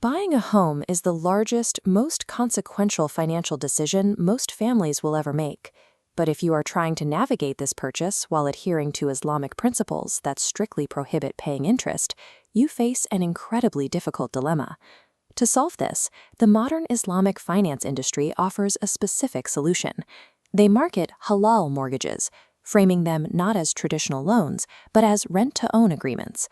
Buying a home is the largest, most consequential financial decision most families will ever make. But if you are trying to navigate this purchase while adhering to Islamic principles that strictly prohibit paying interest, you face an incredibly difficult dilemma. To solve this, the modern Islamic finance industry offers a specific solution. They market halal mortgages, framing them not as traditional loans, but as rent-to-own agreements.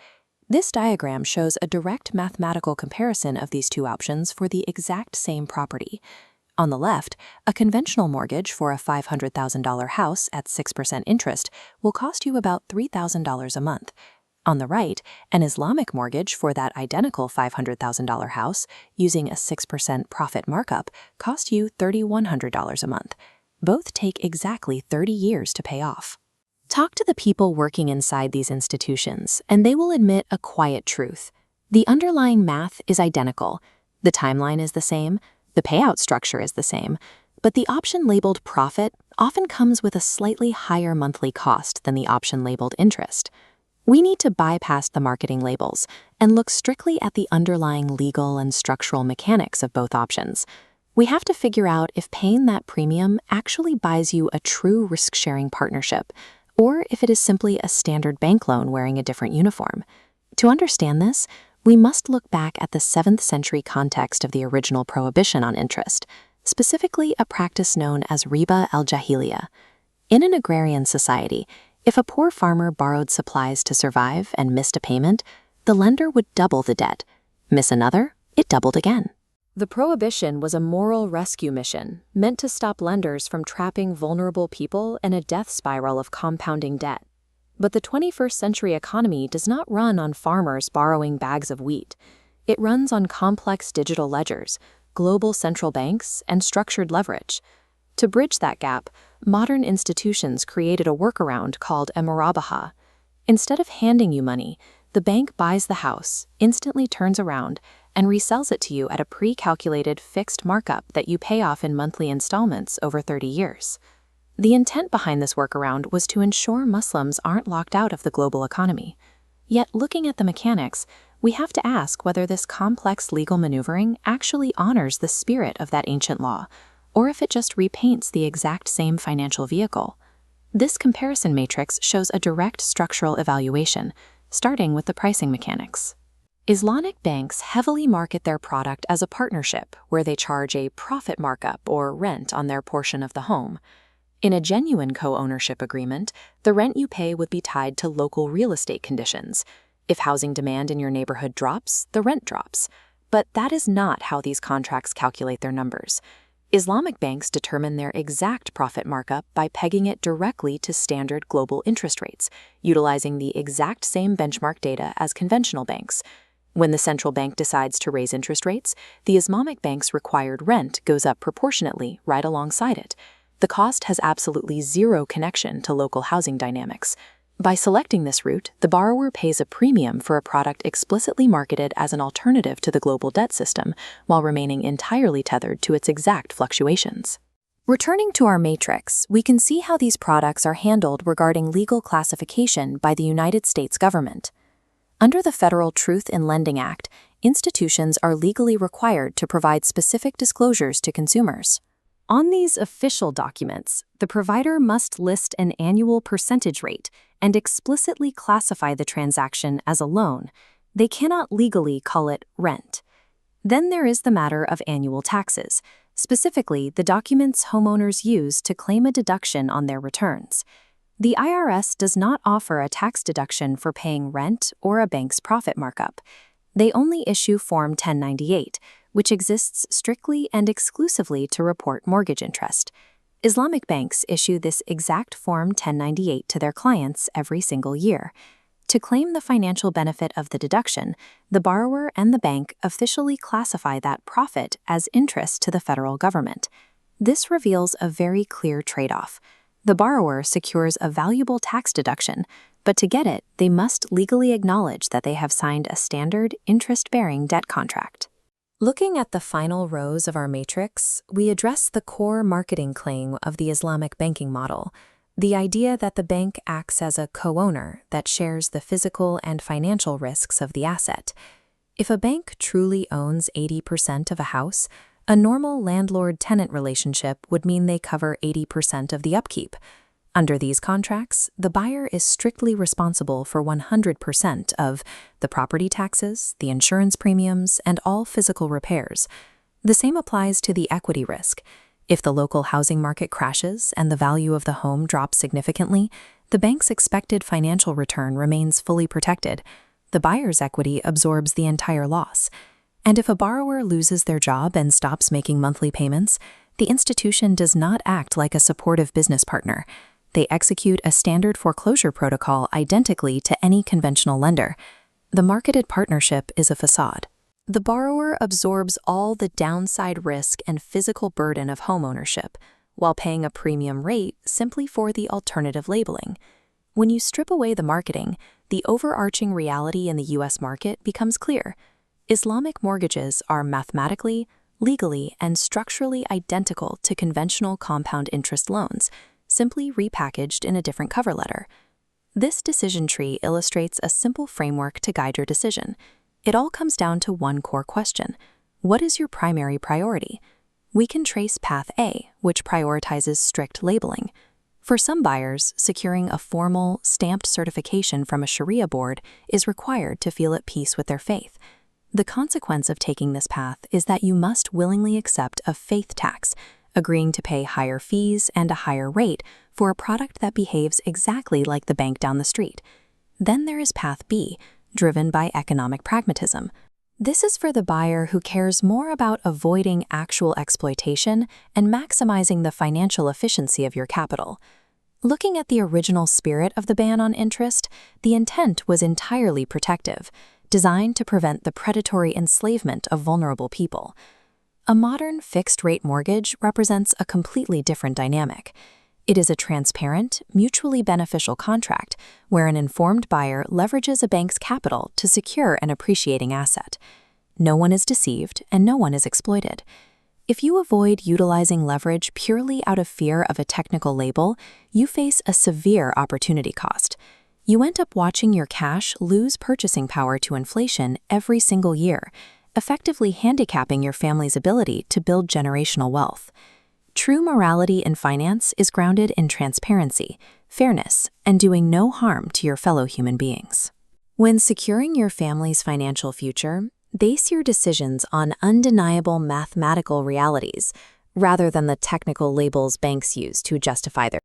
This diagram shows a direct mathematical comparison of these two options for the exact same property. On the left, a conventional mortgage for a $500,000 house at 6% interest will cost you about $3,000 a month. On the right, an Islamic mortgage for that identical $500,000 house using a 6% profit markup costs you $3,100 a month. Both take exactly 30 years to pay off. Talk to the people working inside these institutions, and they will admit a quiet truth. The underlying math is identical. The timeline is the same. The payout structure is the same. But the option labeled profit often comes with a slightly higher monthly cost than the option labeled interest. We need to bypass the marketing labels and look strictly at the underlying legal and structural mechanics of both options. We have to figure out if paying that premium actually buys you a true risk-sharing partnership, or if it is simply a standard bank loan wearing a different uniform. To understand this, we must look back at the 7th century context of the original prohibition on interest, specifically a practice known as Riba al-Jahiliya. In an agrarian society, if a poor farmer borrowed supplies to survive and missed a payment, the lender would double the debt. Miss another, it doubled again. The prohibition was a moral rescue mission, meant to stop lenders from trapping vulnerable people in a death spiral of compounding debt. But the 21st century economy does not run on farmers borrowing bags of wheat. It runs on complex digital ledgers, global central banks, and structured leverage. To bridge that gap, modern institutions created a workaround called a Murabaha. Instead of handing you money, the bank buys the house, instantly turns around, and resells it to you at a pre-calculated fixed markup that you pay off in monthly installments over 30 years. The intent behind this workaround was to ensure Muslims aren't locked out of the global economy. Yet, looking at the mechanics, we have to ask whether this complex legal maneuvering actually honors the spirit of that ancient law, or if it just repaints the exact same financial vehicle. This comparison matrix shows a direct structural evaluation, starting with the pricing mechanics. Islamic banks heavily market their product as a partnership where they charge a profit markup or rent on their portion of the home. In a genuine co-ownership agreement, the rent you pay would be tied to local real estate conditions. If housing demand in your neighborhood drops, the rent drops. But that is not how these contracts calculate their numbers. Islamic banks determine their exact profit markup by pegging it directly to standard global interest rates, utilizing the exact same benchmark data as conventional banks. When the central bank decides to raise interest rates, the Islamic bank's required rent goes up proportionately right alongside it. The cost has absolutely zero connection to local housing dynamics. By selecting this route, the borrower pays a premium for a product explicitly marketed as an alternative to the global debt system, while remaining entirely tethered to its exact fluctuations. Returning to our matrix, we can see how these products are handled regarding legal classification by the United States government. Under the Federal Truth in Lending Act, institutions are legally required to provide specific disclosures to consumers. On these official documents, the provider must list an annual percentage rate and explicitly classify the transaction as a loan. They cannot legally call it rent. Then there is the matter of annual taxes, specifically the documents homeowners use to claim a deduction on their returns. The IRS does not offer a tax deduction for paying rent or a bank's profit markup. They only issue Form 1098, which exists strictly and exclusively to report mortgage interest. Islamic banks issue this exact Form 1098 to their clients every single year. To claim the financial benefit of the deduction, the borrower and the bank officially classify that profit as interest to the federal government. This reveals a very clear trade-off. The borrower secures a valuable tax deduction, but to get it, they must legally acknowledge that they have signed a standard interest-bearing debt contract. Looking at the final rows of our matrix, we address the core marketing claim of the Islamic banking model, the idea that the bank acts as a co-owner that shares the physical and financial risks of the asset. If a bank truly owns 80% of a house, a normal landlord-tenant relationship would mean they cover 80% of the upkeep. Under these contracts, the buyer is strictly responsible for 100% of the property taxes, the insurance premiums, and all physical repairs. The same applies to the equity risk. If the local housing market crashes and the value of the home drops significantly, the bank's expected financial return remains fully protected. The buyer's equity absorbs the entire loss. And if a borrower loses their job and stops making monthly payments, the institution does not act like a supportive business partner. They execute a standard foreclosure protocol identically to any conventional lender. The marketed partnership is a facade. The borrower absorbs all the downside risk and physical burden of homeownership, while paying a premium rate simply for the alternative labeling. When you strip away the marketing, the overarching reality in the U.S. market becomes clear. Islamic mortgages are mathematically, legally, and structurally identical to conventional compound interest loans, simply repackaged in a different cover letter. This decision tree illustrates a simple framework to guide your decision. It all comes down to one core question: what is your primary priority? We can trace path A, which prioritizes strict labeling. For some buyers, securing a formal, stamped certification from a Sharia board is required to feel at peace with their faith. The consequence of taking this path is that you must willingly accept a faith tax, agreeing to pay higher fees and a higher rate for a product that behaves exactly like the bank down the street. Then there is path B, driven by economic pragmatism. This is for the buyer who cares more about avoiding actual exploitation and maximizing the financial efficiency of your capital. Looking at the original spirit of the ban on interest, the intent was entirely protective, designed to prevent the predatory enslavement of vulnerable people. A modern fixed-rate mortgage represents a completely different dynamic. It is a transparent, mutually beneficial contract where an informed buyer leverages a bank's capital to secure an appreciating asset. No one is deceived and no one is exploited. If you avoid utilizing leverage purely out of fear of a technical label, you face a severe opportunity cost. You end up watching your cash lose purchasing power to inflation every single year, effectively handicapping your family's ability to build generational wealth. True morality in finance is grounded in transparency, fairness, and doing no harm to your fellow human beings. When securing your family's financial future, base your decisions on undeniable mathematical realities rather than the technical labels banks use to justify their